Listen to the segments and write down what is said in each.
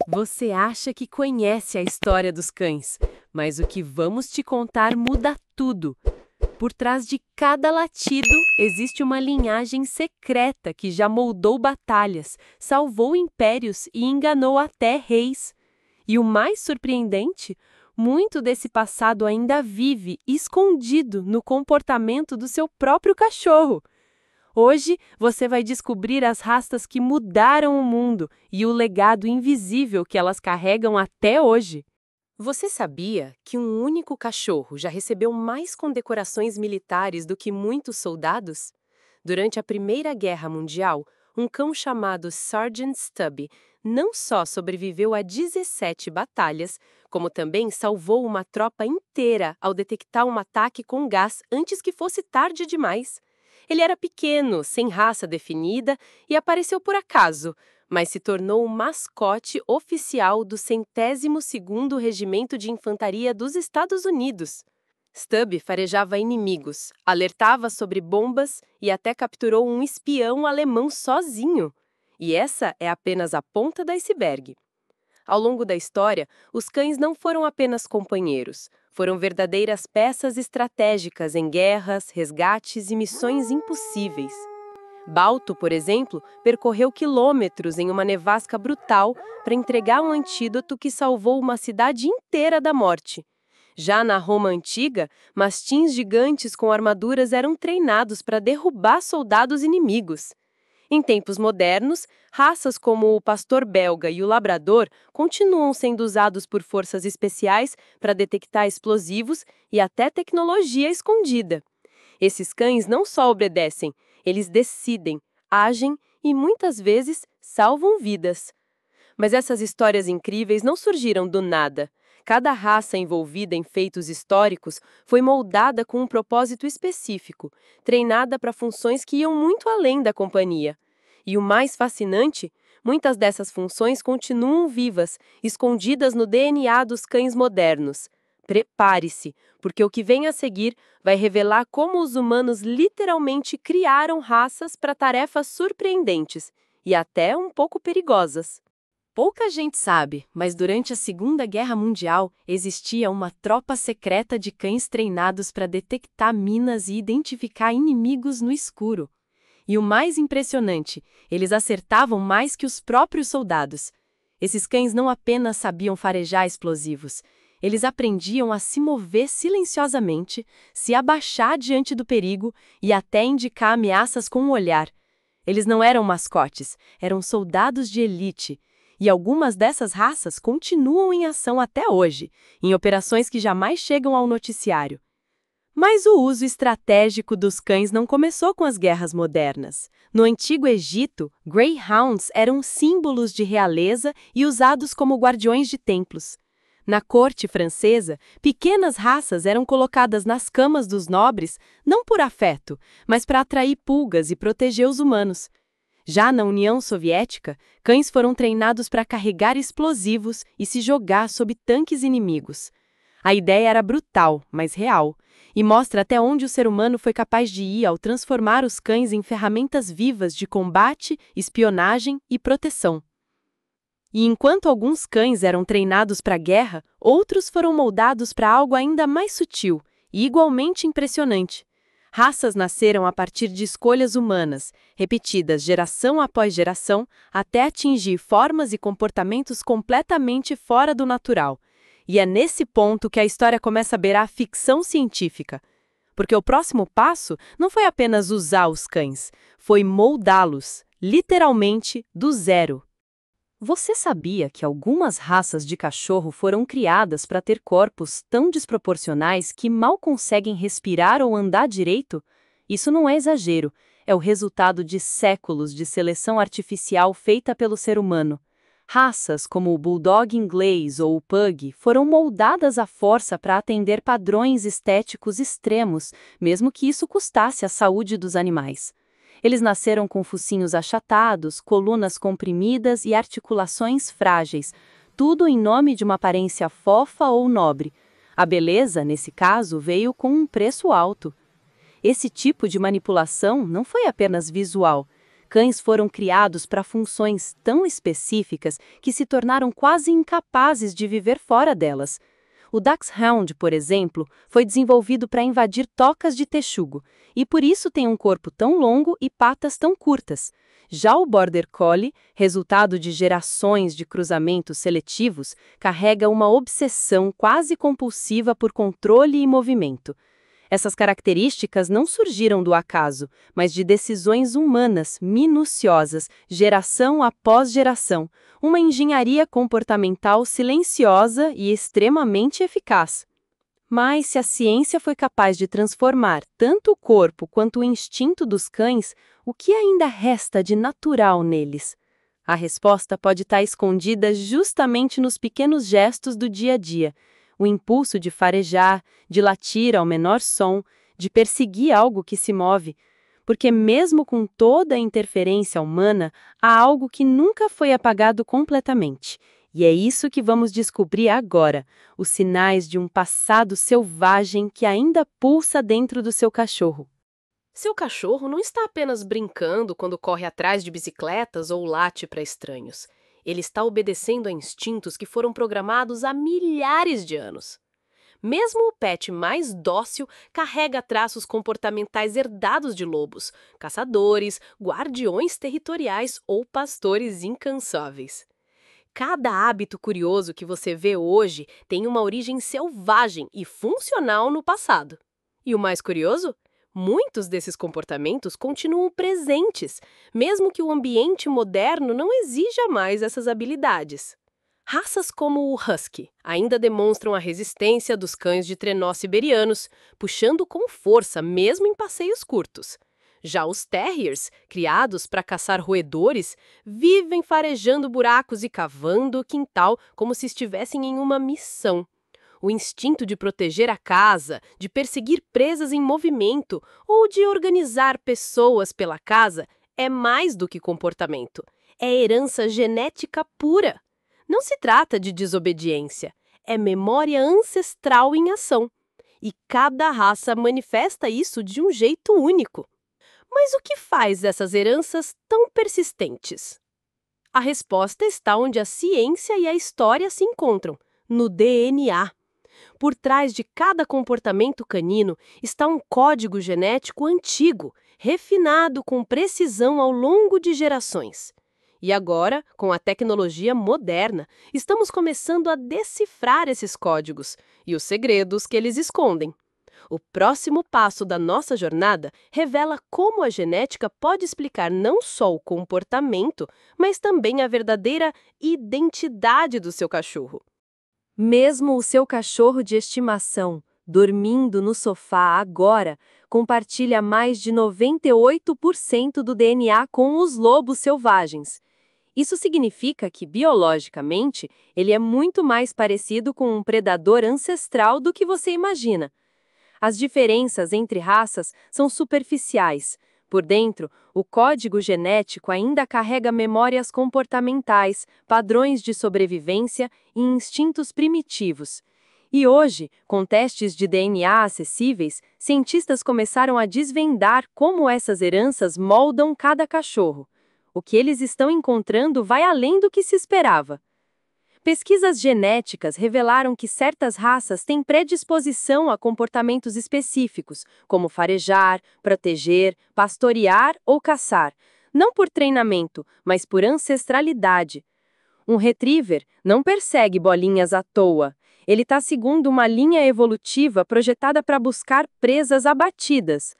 Você acha que conhece a história dos cães, mas o que vamos te contar muda tudo. Por trás de cada latido existe uma linhagem secreta que já moldou batalhas, salvou impérios e enganou até reis. E o mais surpreendente, muito desse passado ainda vive escondido no comportamento do seu próprio cachorro. Hoje você vai descobrir as raças que mudaram o mundo e o legado invisível que elas carregam até hoje. Você sabia que um único cachorro já recebeu mais condecorações militares do que muitos soldados? Durante a Primeira Guerra Mundial, um cão chamado Sergeant Stubby não só sobreviveu a 17 batalhas, como também salvou uma tropa inteira ao detectar um ataque com gás antes que fosse tarde demais. Ele era pequeno, sem raça definida e apareceu por acaso, mas se tornou o mascote oficial do 102º Regimento de Infantaria dos Estados Unidos. Stubby farejava inimigos, alertava sobre bombas e até capturou um espião alemão sozinho. E essa é apenas a ponta do iceberg. Ao longo da história, os cães não foram apenas companheiros, foram verdadeiras peças estratégicas em guerras, resgates e missões impossíveis. Balto, por exemplo, percorreu quilômetros em uma nevasca brutal para entregar um antídoto que salvou uma cidade inteira da morte. Já na Roma antiga, mastins gigantes com armaduras eram treinados para derrubar soldados inimigos. Em tempos modernos, raças como o pastor belga e o labrador continuam sendo usados por forças especiais para detectar explosivos e até tecnologia escondida. Esses cães não só obedecem, eles decidem, agem e muitas vezes salvam vidas. Mas essas histórias incríveis não surgiram do nada. Cada raça envolvida em feitos históricos foi moldada com um propósito específico, treinada para funções que iam muito além da companhia. E o mais fascinante, muitas dessas funções continuam vivas, escondidas no DNA dos cães modernos. Prepare-se, porque o que vem a seguir vai revelar como os humanos literalmente criaram raças para tarefas surpreendentes e até um pouco perigosas. Pouca gente sabe, mas durante a Segunda Guerra Mundial existia uma tropa secreta de cães treinados para detectar minas e identificar inimigos no escuro. E o mais impressionante, eles acertavam mais que os próprios soldados. Esses cães não apenas sabiam farejar explosivos, eles aprendiam a se mover silenciosamente, se abaixar diante do perigo e até indicar ameaças com o olhar. Eles não eram mascotes, eram soldados de elite. E algumas dessas raças continuam em ação até hoje, em operações que jamais chegam ao noticiário. Mas o uso estratégico dos cães não começou com as guerras modernas. No Antigo Egito, greyhounds eram símbolos de realeza e usados como guardiões de templos. Na corte francesa, pequenas raças eram colocadas nas camas dos nobres, não por afeto, mas para atrair pulgas e proteger os humanos. Já na União Soviética, cães foram treinados para carregar explosivos e se jogar sob tanques inimigos. A ideia era brutal, mas real, e mostra até onde o ser humano foi capaz de ir ao transformar os cães em ferramentas vivas de combate, espionagem e proteção. E enquanto alguns cães eram treinados para a guerra, outros foram moldados para algo ainda mais sutil e igualmente impressionante. Raças nasceram a partir de escolhas humanas, repetidas geração após geração, até atingir formas e comportamentos completamente fora do natural. E é nesse ponto que a história começa a beirar a ficção científica. Porque o próximo passo não foi apenas usar os cães, foi moldá-los, literalmente, do zero. Você sabia que algumas raças de cachorro foram criadas para ter corpos tão desproporcionais que mal conseguem respirar ou andar direito? Isso não é exagero, é o resultado de séculos de seleção artificial feita pelo ser humano. Raças como o Bulldog inglês ou o Pug foram moldadas à força para atender padrões estéticos extremos, mesmo que isso custasse a saúde dos animais. Eles nasceram com focinhos achatados, colunas comprimidas e articulações frágeis, tudo em nome de uma aparência fofa ou nobre. A beleza, nesse caso, veio com um preço alto. Esse tipo de manipulação não foi apenas visual. Cães foram criados para funções tão específicas que se tornaram quase incapazes de viver fora delas. O Dachshund, por exemplo, foi desenvolvido para invadir tocas de texugo, e por isso tem um corpo tão longo e patas tão curtas. Já o Border Collie, resultado de gerações de cruzamentos seletivos, carrega uma obsessão quase compulsiva por controle e movimento. Essas características não surgiram do acaso, mas de decisões humanas, minuciosas, geração após geração, uma engenharia comportamental silenciosa e extremamente eficaz. Mas se a ciência foi capaz de transformar tanto o corpo quanto o instinto dos cães, o que ainda resta de natural neles? A resposta pode estar escondida justamente nos pequenos gestos do dia a dia. O impulso de farejar, de latir ao menor som, de perseguir algo que se move. Porque mesmo com toda a interferência humana, há algo que nunca foi apagado completamente. E é isso que vamos descobrir agora, os sinais de um passado selvagem que ainda pulsa dentro do seu cachorro. Seu cachorro não está apenas brincando quando corre atrás de bicicletas ou late para estranhos. Ele está obedecendo a instintos que foram programados há milhares de anos. Mesmo o pet mais dócil carrega traços comportamentais herdados de lobos, caçadores, guardiões territoriais ou pastores incansáveis. Cada hábito curioso que você vê hoje tem uma origem selvagem e funcional no passado. E o mais curioso? Muitos desses comportamentos continuam presentes, mesmo que o ambiente moderno não exija mais essas habilidades. Raças como o Husky ainda demonstram a resistência dos cães de trenó siberianos, puxando com força mesmo em passeios curtos. Já os Terriers, criados para caçar roedores, vivem farejando buracos e cavando o quintal como se estivessem em uma missão. O instinto de proteger a casa, de perseguir presas em movimento ou de organizar pessoas pela casa é mais do que comportamento. É herança genética pura. Não se trata de desobediência, é memória ancestral em ação. E cada raça manifesta isso de um jeito único. Mas o que faz essas heranças tão persistentes? A resposta está onde a ciência e a história se encontram, no DNA. Por trás de cada comportamento canino está um código genético antigo, refinado com precisão ao longo de gerações. E agora, com a tecnologia moderna, estamos começando a decifrar esses códigos e os segredos que eles escondem. O próximo passo da nossa jornada revela como a genética pode explicar não só o comportamento, mas também a verdadeira identidade do seu cachorro. Mesmo o seu cachorro de estimação, dormindo no sofá agora, compartilha mais de 98% do DNA com os lobos selvagens. Isso significa que, biologicamente, ele é muito mais parecido com um predador ancestral do que você imagina. As diferenças entre raças são superficiais. Por dentro, o código genético ainda carrega memórias comportamentais, padrões de sobrevivência e instintos primitivos. E hoje, com testes de DNA acessíveis, cientistas começaram a desvendar como essas heranças moldam cada cachorro. O que eles estão encontrando vai além do que se esperava. Pesquisas genéticas revelaram que certas raças têm predisposição a comportamentos específicos, como farejar, proteger, pastorear ou caçar, não por treinamento, mas por ancestralidade. Um retriever não persegue bolinhas à toa. Ele está seguindo uma linha evolutiva projetada para buscar presas abatidas.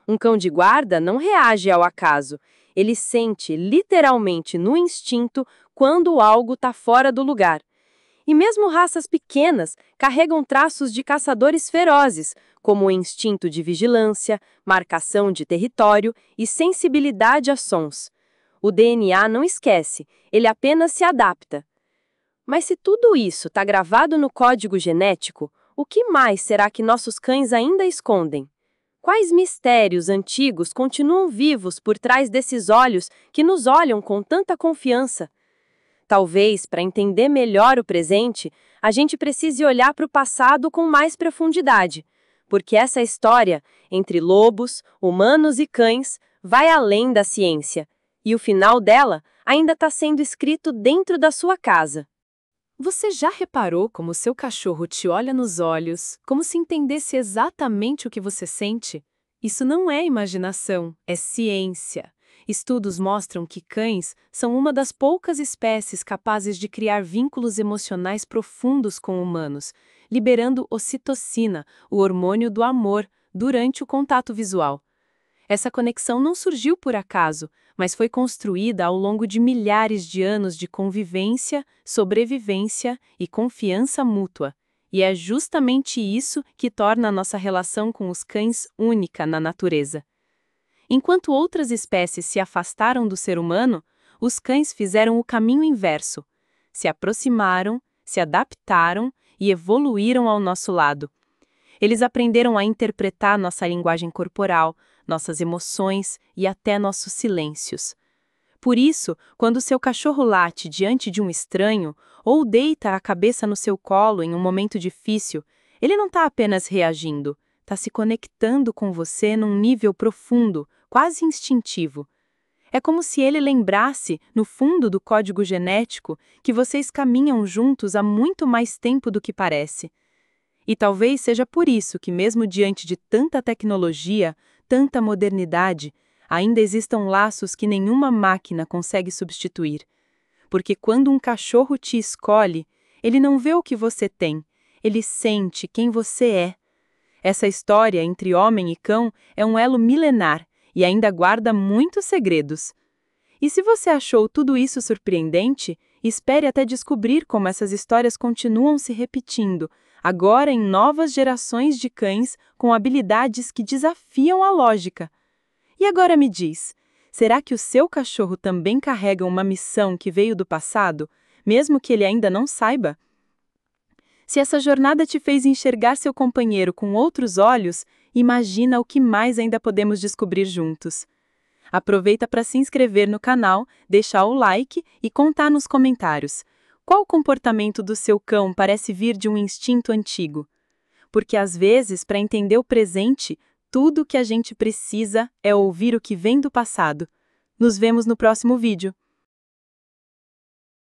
Um cão de guarda não reage ao acaso. Ele sente, literalmente no instinto, quando algo está fora do lugar. E mesmo raças pequenas carregam traços de caçadores ferozes, como o instinto de vigilância, marcação de território e sensibilidade a sons. O DNA não esquece, ele apenas se adapta. Mas se tudo isso está gravado no código genético, o que mais será que nossos cães ainda escondem? Quais mistérios antigos continuam vivos por trás desses olhos que nos olham com tanta confiança? Talvez, para entender melhor o presente, a gente precise olhar para o passado com mais profundidade, porque essa história, entre lobos, humanos e cães, vai além da ciência. E o final dela ainda está sendo escrito dentro da sua casa. Você já reparou como seu cachorro te olha nos olhos, como se entendesse exatamente o que você sente? Isso não é imaginação, é ciência. Estudos mostram que cães são uma das poucas espécies capazes de criar vínculos emocionais profundos com humanos, liberando ocitocina, o hormônio do amor, durante o contato visual. Essa conexão não surgiu por acaso, mas foi construída ao longo de milhares de anos de convivência, sobrevivência e confiança mútua. E é justamente isso que torna a nossa relação com os cães única na natureza. Enquanto outras espécies se afastaram do ser humano, os cães fizeram o caminho inverso. Se aproximaram, se adaptaram e evoluíram ao nosso lado. Eles aprenderam a interpretar nossa linguagem corporal, nossas emoções e até nossos silêncios. Por isso, quando seu cachorro late diante de um estranho ou deita a cabeça no seu colo em um momento difícil, ele não está apenas reagindo, está se conectando com você num nível profundo, quase instintivo. É como se ele lembrasse, no fundo do código genético, que vocês caminham juntos há muito mais tempo do que parece. E talvez seja por isso que, mesmo diante de tanta tecnologia, tanta modernidade, ainda existam laços que nenhuma máquina consegue substituir. Porque quando um cachorro te escolhe, ele não vê o que você tem, ele sente quem você é. Essa história entre homem e cão é um elo milenar e ainda guarda muitos segredos. E se você achou tudo isso surpreendente, espere até descobrir como essas histórias continuam se repetindo, agora em novas gerações de cães com habilidades que desafiam a lógica. E agora me diz, será que o seu cachorro também carrega uma missão que veio do passado, mesmo que ele ainda não saiba? Se essa jornada te fez enxergar seu companheiro com outros olhos, imagina o que mais ainda podemos descobrir juntos. Aproveita para se inscrever no canal, deixar o like e contar nos comentários. Qual comportamento do seu cão parece vir de um instinto antigo? Porque às vezes, para entender o presente, tudo o que a gente precisa é ouvir o que vem do passado. Nos vemos no próximo vídeo.